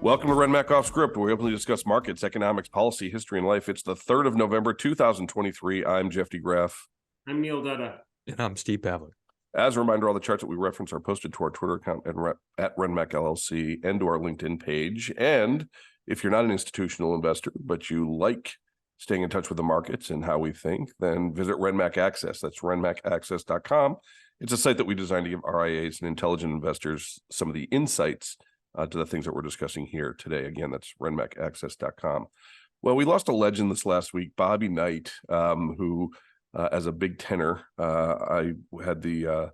Welcome to RenMac Off Script, where we openly discuss markets, economics, policy, history, and life. It's the 3rd of November, 2023. I'm Jeff DeGraff. I'm Neil Dutta. And I'm Steve Pavlik. As a reminder, all the charts that we reference are posted to our Twitter account at RenMac LLC and to our LinkedIn page. And if you're not an institutional investor, but you like staying in touch with the markets and how we think, then visit RenMac Access. That's renmacaccess.com. It's a site that we designed to give RIAs and intelligent investors some of the insights to the things that we're discussing here today. Again, that's renmacaccess.com. Well, we lost a legend this last week, Bobby Knight, who, as a big tenor, I had the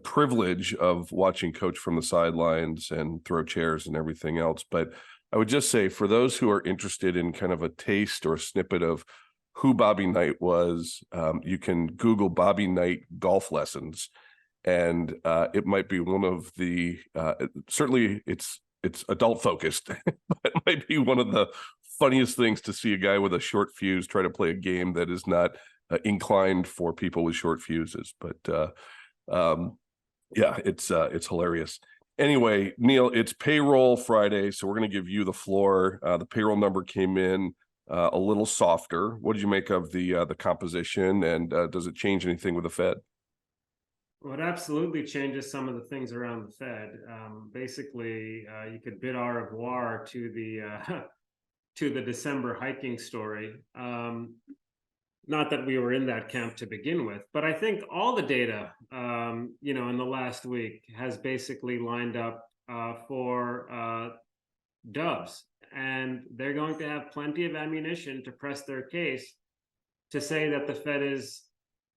privilege of watching coach from the sidelines and throw chairs and everything else. But I would just say, for those who are interested in kind of a taste or a snippet of who Bobby Knight was, you can Google Bobby Knight golf lessons. And it might be one of the, certainly it's adult focused, but it might be one of the funniest things to see a guy with a short fuse try to play a game that is not inclined for people with short fuses. But yeah, it's hilarious. Anyway, Neil, it's payroll Friday, so we're going to give you the floor. The payroll number came in a little softer. What did you make of the composition, and does it change anything with the Fed? Well, it absolutely changes some of the things around the Fed. Basically, you could bid au revoir to the December hiking story. Not that we were in that camp to begin with, but I think all the data, in the last week has basically lined up for doves, and they're going to have plenty of ammunition to press their case to say that the Fed is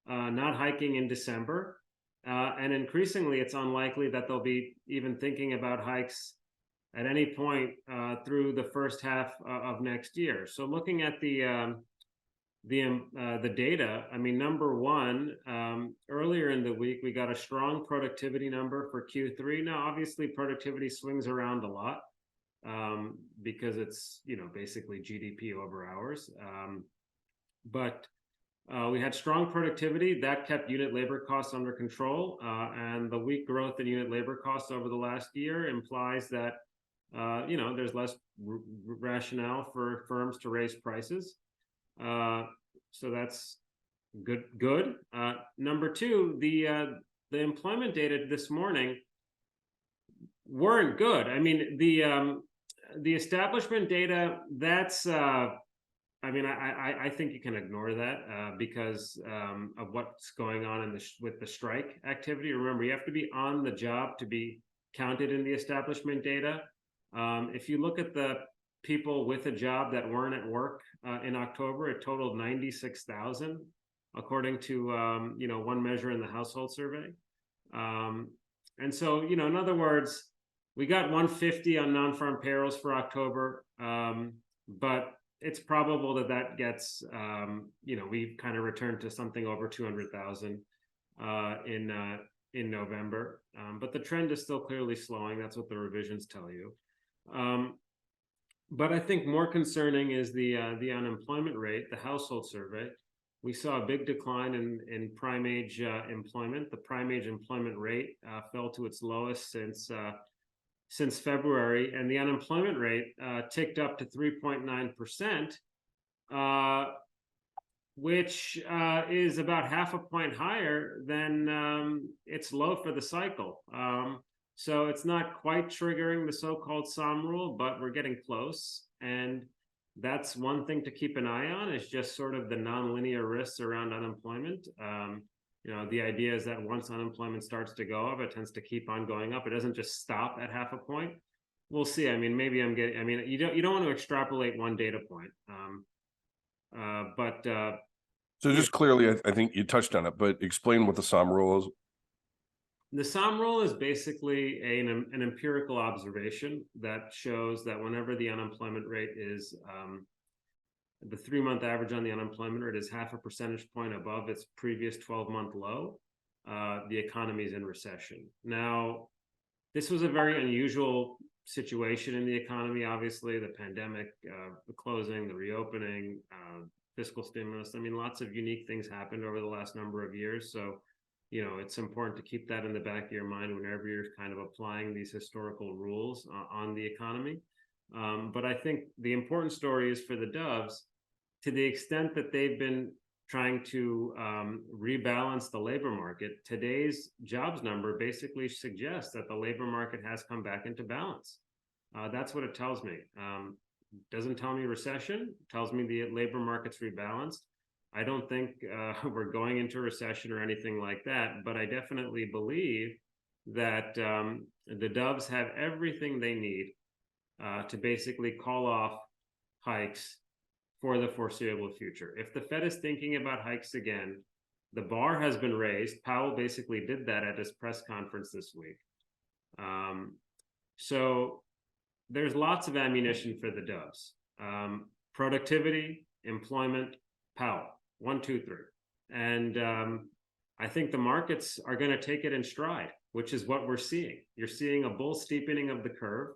not hiking in December. And increasingly, it's unlikely that they'll be even thinking about hikes at any point through the first half of next year. So looking at the data, I mean, number one, earlier in the week, we got a strong productivity number for Q3. Now, obviously, productivity swings around a lot because it's, basically GDP over hours. But we had strong productivity that kept unit labor costs under control, and the weak growth in unit labor costs over the last year implies that there's less rationale for firms to raise prices. So that's good. Number two, the employment data this morning weren't good. I mean, the establishment data, that's I think you can ignore that because of what's going on with the strike activity. Remember, you have to be on the job to be counted in the establishment data. If you look at the people with a job that weren't at work in October, it totaled 96,000, according to one measure in the household survey. And so, in other words, we got 150 on non-farm payrolls for October, but it's probable that gets, we've kind of returned to something over 200,000 in November. But the trend is still clearly slowing. That's what the revisions tell you. But I think more concerning is the unemployment rate, the household survey. We saw a big decline in prime age employment. The prime age employment rate fell to its lowest since February, and the unemployment rate ticked up to 3.9%, which is about half a point higher than its low for the cycle. So it's not quite triggering the so-called SOM rule, but we're getting close. And that's one thing to keep an eye on, is just sort of the nonlinear risks around unemployment. The idea is that once unemployment starts to go up, it tends to keep on going up. It doesn't just stop at half a point. We'll see. I mean, maybe you don't want to extrapolate one data point. So just clearly, I think you touched on it, but explain what the SOM rule is. The SOM rule is basically an empirical observation that shows that whenever the unemployment rate is the 3-month average on the unemployment rate is half a percentage point above its previous 12-month low, the economy is in recession. Now, this was a very unusual situation in the economy. Obviously, the pandemic, the closing, the reopening, fiscal stimulus. I mean, lots of unique things happened over the last number of years. So, it's important to keep that in the back of your mind whenever you're kind of applying these historical rules on the economy. But I think the important story is for the doves, to the extent that they've been trying to rebalance the labor market, today's jobs number basically suggests that the labor market has come back into balance. That's what it tells me. Doesn't tell me recession, tells me the labor market's rebalanced. I don't think we're going into recession or anything like that, but I definitely believe that the doves have everything they need to basically call off hikes for the foreseeable future. If the Fed is thinking about hikes again, the bar has been raised. Powell basically did that at his press conference this week. So there's lots of ammunition for the doves. Productivity, employment, Powell, 1, 2, 3. And I think the markets are going to take it in stride, which is what we're seeing. You're seeing a bull steepening of the curve.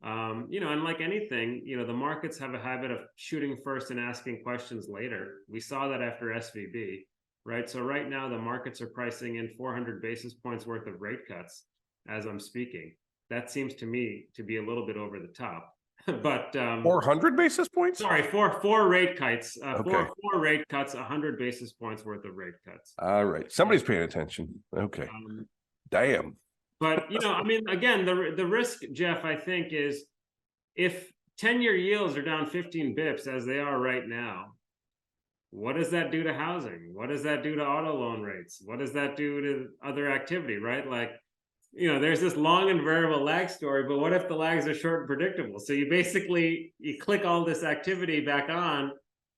And like anything, the markets have a habit of shooting first and asking questions later. We saw that after SVB, right? So right now the markets are pricing in 400 basis points worth of rate cuts as I'm speaking. That seems to me to be a little bit over the top. But 400 basis points? Sorry, four rate cuts. Okay. Four rate cuts, 100 basis points worth of rate cuts. All right. Somebody's paying attention. Okay. Damn. But, again, the risk, Jeff, I think, is if 10-year yields are down 15 bips as they are right now, what does that do to housing? What does that do to auto loan rates? What does that do to other activity, right? Like, there's this long and variable lag story, but what if the lags are short and predictable? So you click all this activity back on.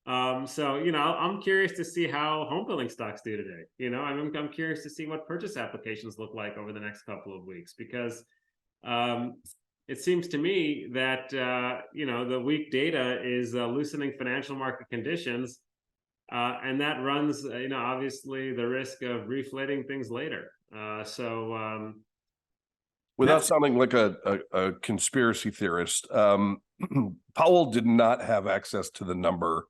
I'm curious to see how home building stocks do today. I'm curious to see what purchase applications look like over the next couple of weeks, because it seems to me that, the weak data is loosening financial market conditions. And that runs, obviously the risk of reflating things later. Without sounding like a conspiracy theorist, Powell did not have access to the number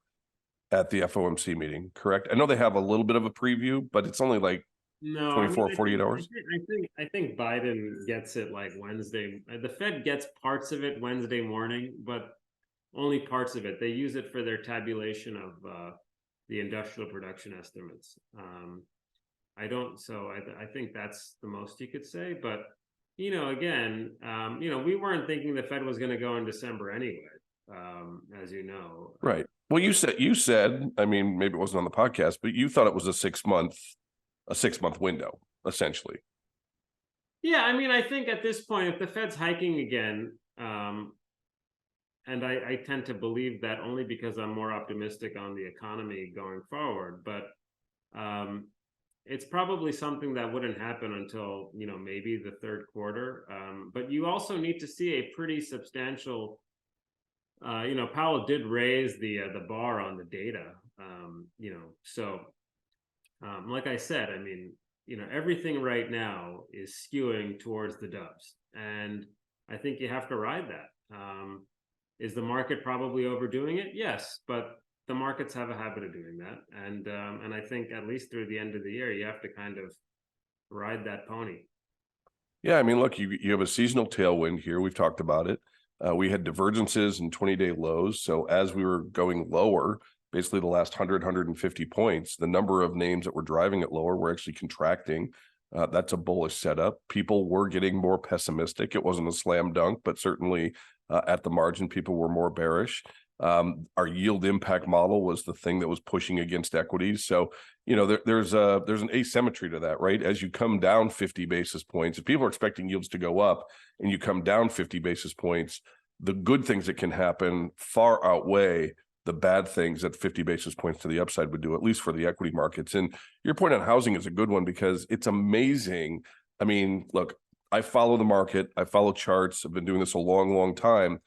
at the FOMC meeting, correct? I know they have a little bit of a preview, but it's only like 48 hours. I think Biden gets it like Wednesday. The Fed gets parts of it Wednesday morning, but only parts of it. They use it for their tabulation of the industrial production estimates. I think that's the most you could say, but again, we weren't thinking the Fed was going to go in December anyway, as you know. Right. Well, you said, I mean, maybe it wasn't on the podcast, but you thought it was a 6 month window, essentially. Yeah. I think at this point, if the Fed's hiking again, and I tend to believe that only because I'm more optimistic on the economy going forward, but it's probably something that wouldn't happen until, maybe the third quarter. But you also need to see a pretty substantial, Powell did raise the bar on the data, like I said, everything right now is skewing towards the doves. And I think you have to ride that. Is the market probably overdoing it? Yes, but the markets have a habit of doing that, and I think at least through the end of the year, you have to kind of ride that pony. Yeah, look, you have a seasonal tailwind here. We've talked about it. We had divergences in 20-day lows. So as we were going lower, basically the last 150 points, the number of names that were driving it lower were actually contracting. That's a bullish setup. People were getting more pessimistic. It wasn't a slam dunk, but certainly at the margin, people were more bearish. Our yield impact model was the thing that was pushing against equities. So, there's an asymmetry to that, right? As you come down 50 basis points, if people are expecting yields to go up and you come down 50 basis points, the good things that can happen far outweigh the bad things that 50 basis points to the upside would do, at least for the equity markets. And your point on housing is a good one, because it's amazing. Look, I follow the market. I follow charts. I've been doing this a long, long time.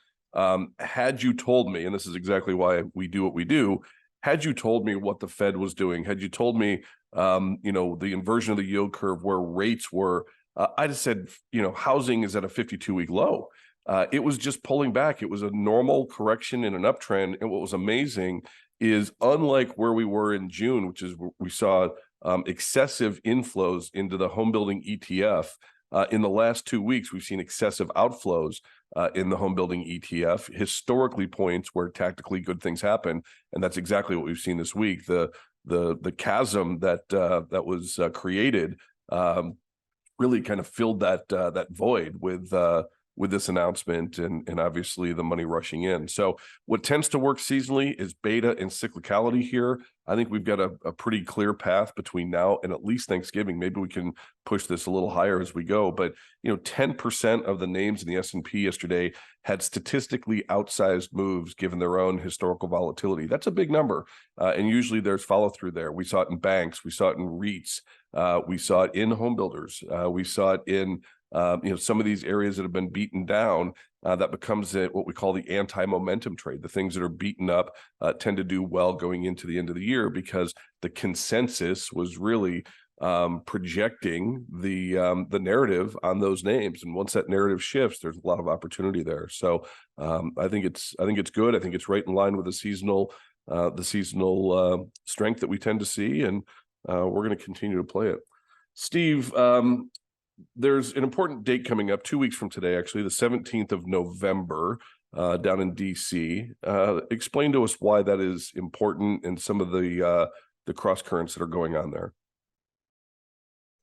Had you told me, and this is exactly why we do what we do, had you told me what the Fed was doing, had you told me, the inversion of the yield curve where rates were, I'd have said, housing is at a 52-week low. It was just pulling back. It was a normal correction in an uptrend. And what was amazing is, unlike where we were in June, which is we saw excessive inflows into the home building ETF, In the last 2 weeks, we've seen excessive outflows in the home building ETF, historically points where tactically good things happen, and that's exactly what we've seen this week. The chasm that was created really kind of filled that void with this announcement and obviously the money rushing in. So what tends to work seasonally is beta and cyclicality here. I think we've got a pretty clear path between now and at least Thanksgiving. Maybe we can push this a little higher as we go. But 10% of the names in the S&P yesterday had statistically outsized moves given their own historical volatility. That's a big number, and usually there's follow through there. We saw it in banks, we saw it in REITs, we saw it in home builders, we saw it in some of these areas that have been beaten down. That becomes what we call the anti-momentum trade. The things that are beaten up tend to do well going into the end of the year because the consensus was really projecting the narrative on those names. And once that narrative shifts, there's a lot of opportunity there. So I think it's good. I think it's right in line with the seasonal strength that we tend to see, and we're going to continue to play it. Steve, there's an important date coming up 2 weeks from today, actually, the 17th of November, down in DC. Explain to us why that is important and some of the cross currents that are going on there.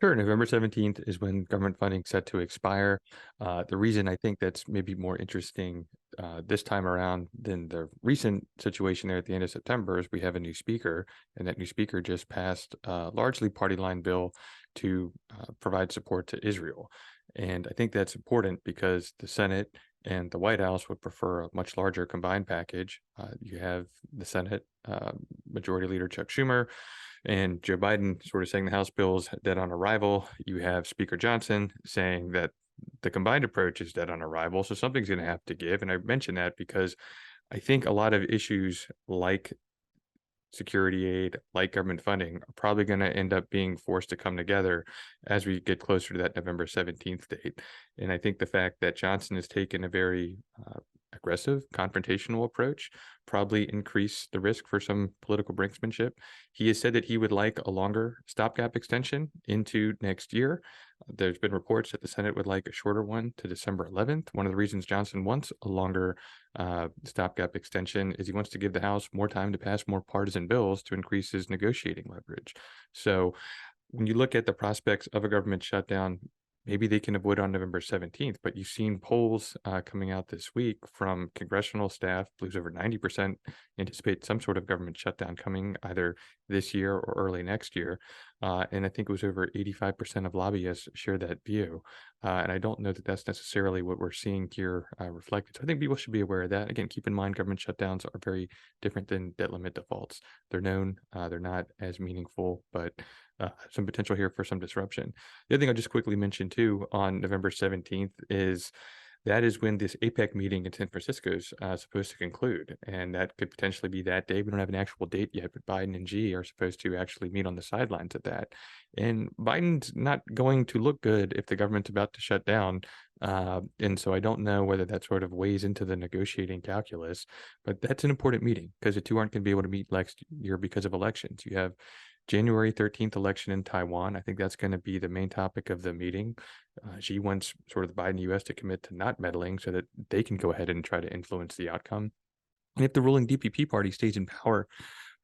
Sure. November 17th is when government funding is set to expire. The reason I think that's maybe more interesting this time around than the recent situation there at the end of September is we have a new speaker, and that new speaker just passed a largely party line bill to provide support to Israel. And I think that's important because the Senate and the White House would prefer a much larger combined package. You have the Senate Majority Leader Chuck Schumer and Joe Biden sort of saying the House bill is dead on arrival. You have Speaker Johnson saying that the combined approach is dead on arrival. So something's going to have to give. And I mention that because I think a lot of issues like security aid, like government funding, are probably going to end up being forced to come together as we get closer to that November 17th date. And I think the fact that Johnson has taken a very aggressive, confrontational approach probably increase the risk for some political brinksmanship. He has said that he would like a longer stopgap extension into next year. There's been reports that the Senate would like a shorter one to December 11th. One of the reasons Johnson wants a longer stopgap extension is he wants to give the House more time to pass more partisan bills to increase his negotiating leverage. So when you look at the prospects of a government shutdown, maybe they can avoid on November 17th, but you've seen polls coming out this week from congressional staff, believes over 90% anticipate some sort of government shutdown coming either this year or early next year. And I think it was over 85% of lobbyists share that view. And I don't know that that's necessarily what we're seeing here reflected. So I think people should be aware of that. Again, keep in mind, government shutdowns are very different than debt limit defaults. They're known, they're not as meaningful, but some potential here for some disruption. The other thing I'll just quickly mention too on November 17th is that is when this APEC meeting in San Francisco is supposed to conclude. And that could potentially be that day. We don't have an actual date yet, but Biden and Xi are supposed to actually meet on the sidelines of that. And Biden's not going to look good if the government's about to shut down. And so I don't know whether that sort of weighs into the negotiating calculus, but that's an important meeting because the two aren't going to be able to meet next year because of elections. You have January 13th election in Taiwan. I think that's going to be the main topic of the meeting. Xi wants sort of the Biden U.S. to commit to not meddling so that they can go ahead and try to influence the outcome. And if the ruling DPP party stays in power,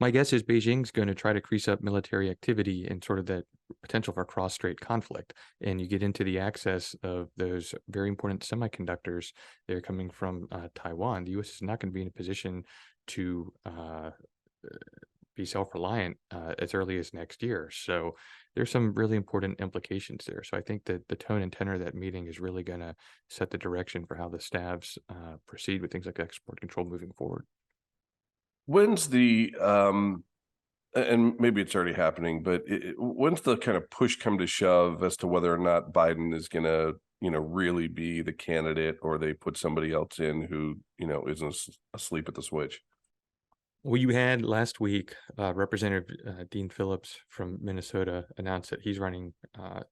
my guess is Beijing's going to try to crease up military activity and sort of that potential for cross-strait conflict. And you get into the access of those very important semiconductors that are coming from Taiwan. The U.S. is not going to be in a position to be self-reliant as early as next year. So there's some really important implications there. So I think that the tone and tenor of that meeting is really going to set the direction for how the staffs proceed with things like export control moving forward. When's the and maybe it's already happening, but when's the kind of push come to shove as to whether or not Biden is going to really be the candidate, or they put somebody else in who isn't asleep at the switch? Well, you had last week, Representative Dean Phillips from Minnesota announced that he's running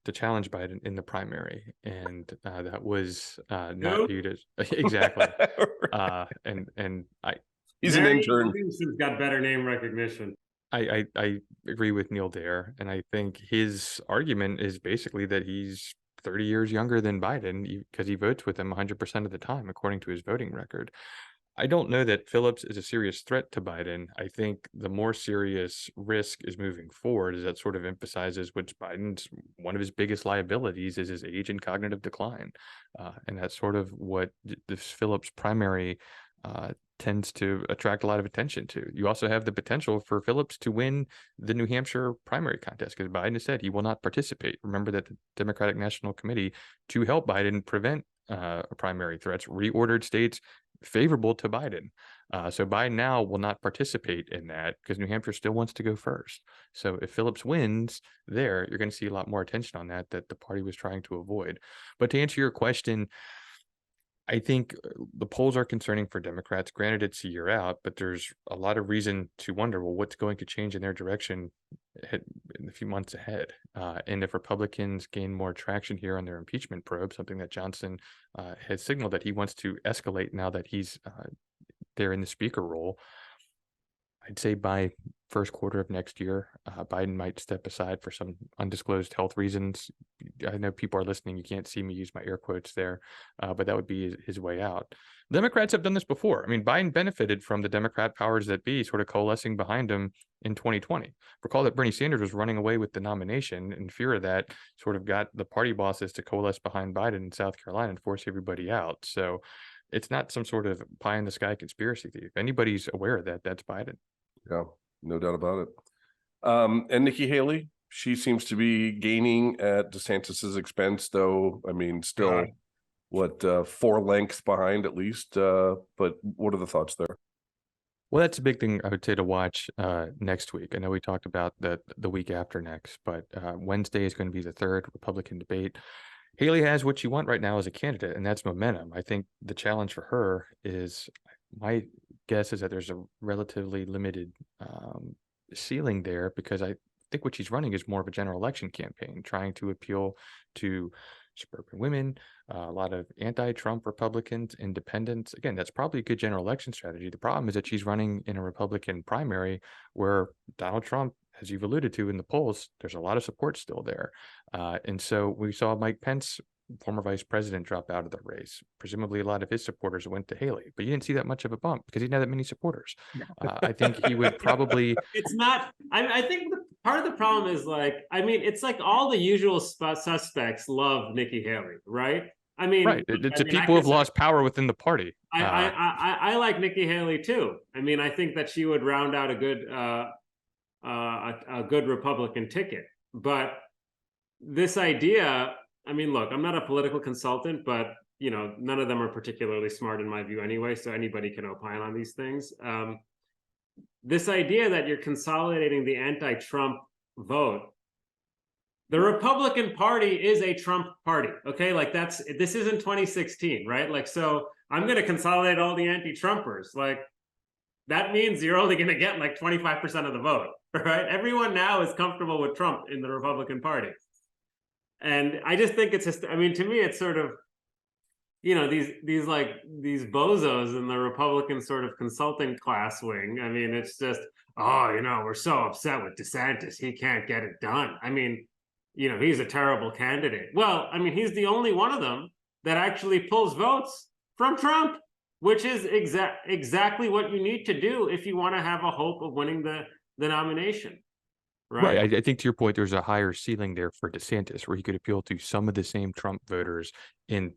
to challenge Biden in the primary, and that was not viewed as exactly. And he's an intern. He's got better name recognition. I agree with Neil there, and I think his argument is basically that he's 30 years younger than Biden because he votes with him 100% of the time, according to his voting record. I don't know that Phillips is a serious threat to Biden. I think the more serious risk is moving forward is that sort of emphasizes which Biden's one of his biggest liabilities is his age and cognitive decline. And that's sort of what this Phillips primary tends to attract a lot of attention to. You also have the potential for Phillips to win the New Hampshire primary contest because Biden has said he will not participate. Remember that the Democratic National Committee, to help Biden prevent primary threats, reordered states favorable to Biden. So Biden now will not participate in that because New Hampshire still wants to go first. So if Phillips wins there, you're going to see a lot more attention on that the party was trying to avoid. But to answer your question, I think the polls are concerning for Democrats. Granted, it's a year out, but there's a lot of reason to wonder, well, what's going to change in their direction in the few months ahead? And if Republicans gain more traction here on their impeachment probe, something that Johnson has signaled that he wants to escalate now that he's there in the speaker role, I'd say by first quarter of next year, Biden might step aside for some undisclosed health reasons. I know people are listening. You can't see me use my air quotes there, but that would be his way out. Democrats have done this before. I mean, Biden benefited from the Democrat powers that be sort of coalescing behind him in 2020. Recall that Bernie Sanders was running away with the nomination, and fear of that sort of got the party bosses to coalesce behind Biden in South Carolina and force everybody out. So it's not some sort of pie in the sky conspiracy theory. If anybody's aware of that, that's Biden. Yeah, no doubt about it. And Nikki Haley, she seems to be gaining at DeSantis's expense, though. I mean, still, what, 4 lengths behind at least. But what are the thoughts there? Well, that's a big thing I would say to watch next week. I know we talked about the week after next, but Wednesday is going to be the third Republican debate. Haley has what you want right now as a candidate, and that's momentum. I think the challenge for her is, my guess is that there's a relatively limited ceiling there, because I think what she's running is more of a general election campaign, trying to appeal to suburban women, a lot of anti-Trump Republicans, independents. Again, that's probably a good general election strategy. The problem is that she's running in a Republican primary where Donald Trump, as you've alluded to in the polls, there's a lot of support still there. And so we saw Mike Pence, former vice president, drop out of the race. Presumably a lot of his supporters went to Haley, but you didn't see that much of a bump because he didn't have that many supporters. I think he would probably... It's not, I think part of the problem is, like, I mean, it's like all the usual suspects love Nikki Haley, right? I mean, right. It's people who have lost power within the party. I like Nikki Haley too. I mean, I think that she would round out a good Republican ticket. But this idea, I mean, look, I'm not a political consultant, but you know, none of them are particularly smart in my view anyway, so anybody can opine on these things. This idea that you're consolidating the anti-Trump vote, the Republican Party is a Trump party, okay? Like, this isn't 2016, right? Like, so I'm going to consolidate all the anti-Trumpers. Like, that means you're only going to get like 25% of the vote, right? Everyone now is comfortable with Trump in the Republican Party. And I just think it's just, I mean, to me, it's sort of, you know, these bozos in the Republican sort of consulting class wing. I mean, it's just, oh, you know, we're so upset with DeSantis. He can't get it done. I mean, you know, he's a terrible candidate. Well, I mean, he's the only one of them that actually pulls votes from Trump, which is exactly what you need to do if you want to have a hope of winning the nomination. Right. I think to your point, there's a higher ceiling there for DeSantis where he could appeal to some of the same Trump voters. In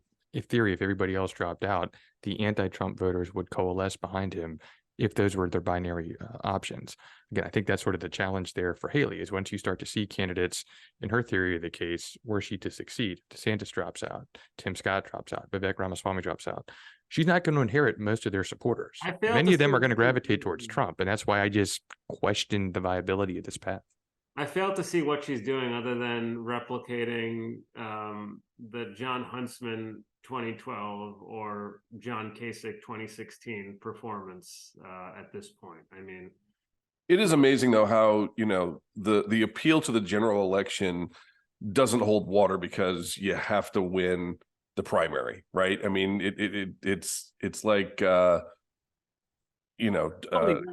theory, if everybody else dropped out, the anti-Trump voters would coalesce behind him if those were their binary options. Again, I think that's sort of the challenge there for Haley, is once you start to see candidates, in her theory of the case, were she to succeed, DeSantis drops out, Tim Scott drops out, Vivek Ramaswamy drops out, she's not going to inherit most of their supporters. Many of them are going to gravitate towards Trump, and that's why I just question the viability of this path. I fail to see what she's doing other than replicating the John Huntsman 2012 or John Kasich 2016 performance at this point. I mean, it is amazing though how, you know, the appeal to the general election doesn't hold water because you have to win the primary, right? I mean, it's like you know,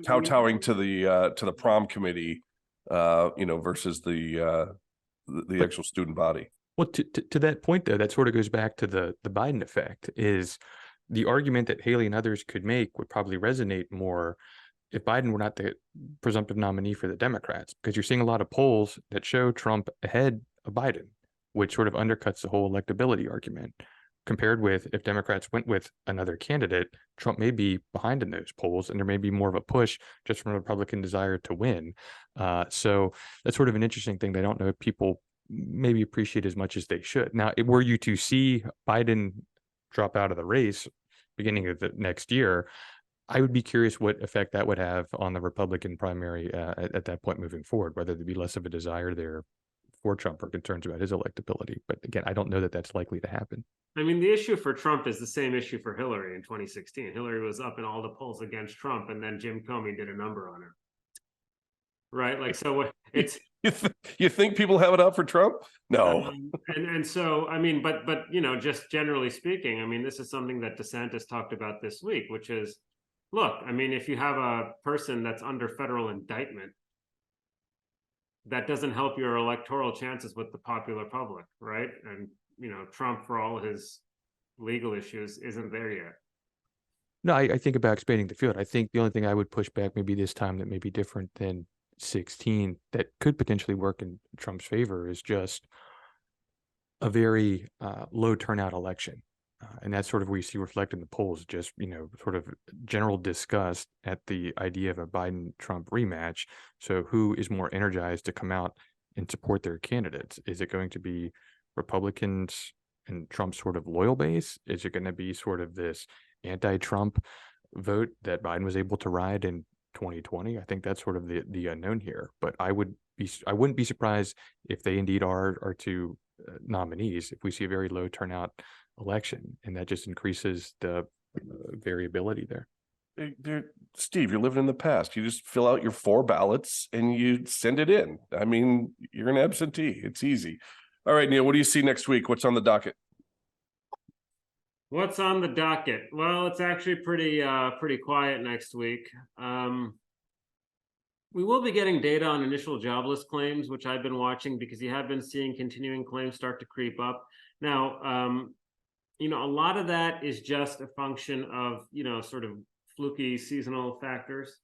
kowtowing to the prom committee, you know, versus the actual student body. Well, to that point, though, that sort of goes back to the Biden effect. Is the argument that Haley and others could make would probably resonate more if Biden were not the presumptive nominee for the Democrats, because you're seeing a lot of polls that show Trump ahead of Biden, which sort of undercuts the whole electability argument. Compared with if Democrats went with another candidate, Trump may be behind in those polls, and there may be more of a push just from a Republican desire to win. So that's sort of an interesting thing that I don't know if people maybe appreciate as much as they should. Now, were you to see Biden drop out of the race beginning of the next year, I would be curious what effect that would have on the Republican primary at that point moving forward, whether there'd be less of a desire there for Trump or concerns about his electability. But again, I don't know that that's likely to happen. I mean, the issue for Trump is the same issue for Hillary in 2016. Hillary was up in all the polls against Trump, and then Jim Comey did a number on her. Right? Like, so what it's You think people have it out for Trump? No. And so, I mean, but you know, just generally speaking, I mean, this is something that DeSantis talked about this week, which is, look, I mean, if you have a person that's under federal indictment, that doesn't help your electoral chances with the popular public, right? And, you know, Trump, for all his legal issues, isn't there yet. No, I think about expanding the field. I think the only thing I would push back maybe this time that may be different than 16 that could potentially work in Trump's favor is just a very low turnout election. And that's sort of where you see reflected in the polls, just, you know, sort of general disgust at the idea of a Biden-Trump rematch. So who is more energized to come out and support their candidates? Is it going to be Republicans and Trump's sort of loyal base? Is it going to be sort of this anti-Trump vote that Biden was able to ride in 2020? I think that's sort of the unknown here. But I wouldn't be surprised if they indeed are two nominees if we see a very low turnout election, and that just increases the variability there. Steve, you're living in the past. You just fill out your 4 ballots and you send it in. I mean, you're an absentee. It's easy. All right, Neil, what do you see next week? What's on the docket? What's on the docket? Well, it's actually pretty quiet next week. We will be getting data on initial jobless claims, which I've been watching because you have been seeing continuing claims start to creep up. Now, you know, a lot of that is just a function of, you know, sort of fluky seasonal factors.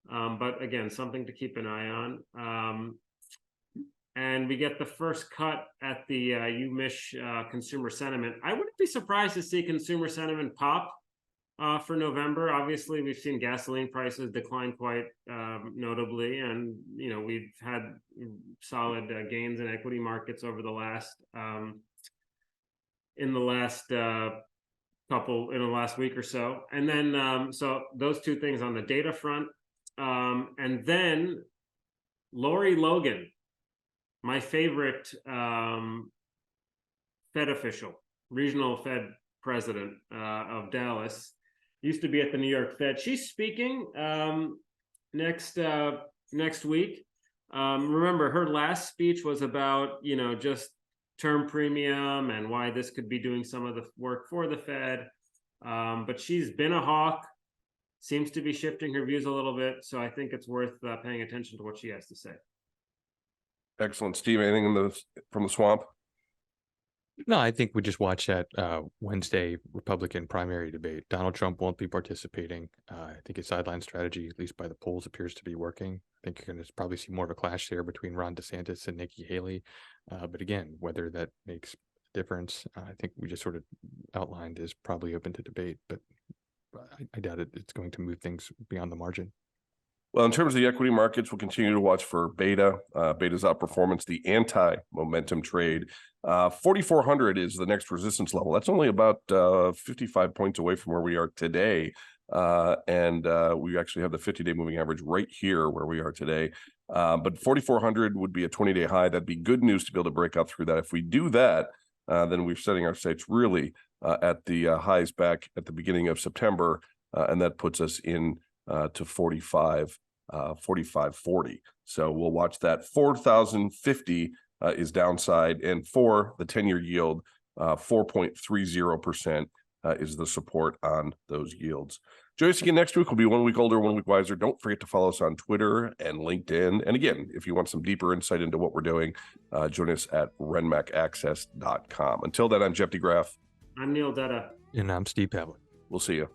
But again, something to keep an eye on. And we get the first cut at the UMich consumer sentiment. I wouldn't be surprised to see consumer sentiment pop for November. Obviously, we've seen gasoline prices decline quite notably, and you know, we've had solid gains in equity markets over the last in the last week or so. And then so those two things on the data front, and then Lori Logan, my favorite Fed official, regional Fed president of Dallas, used to be at the New York Fed. She's speaking next week. Remember, her last speech was about, you know, just term premium and why this could be doing some of the work for the Fed. But she's been a hawk, seems to be shifting her views a little bit. So I think it's worth paying attention to what she has to say. Excellent. Steve, anything from the swamp? No, I think we just watch that Wednesday Republican primary debate. Donald Trump won't be participating. I think his sideline strategy, at least by the polls, appears to be working. I think you're going to probably see more of a clash there between Ron DeSantis and Nikki Haley. But again, whether that makes a difference, I think we just sort of outlined is probably open to debate. But I doubt it's going to move things beyond the margin. Well, in terms of the equity markets, we'll continue to watch for beta. Beta's outperformance, the anti-momentum trade. 4,400 is the next resistance level. That's only about 55 points away from where we are today. And we actually have the 50-day moving average right here where we are today. But 4,400 would be a 20-day high. That'd be good news to be able to break out through that. If we do that, then we're setting our sights really at the highs back at the beginning of September. And that puts us in to 45.40. So we'll watch that. 4,050 is downside, and for the 10-year yield, 4.30% is the support on those yields. Join us again next week. We'll be 1 week older, 1 week wiser. Don't forget to follow us on Twitter and LinkedIn. And again, if you want some deeper insight into what we're doing, join us at renmacaccess.com. Until then, I'm Jeff DeGraff. I'm Neil Dutta. And I'm Steve Pavlik. We'll see you.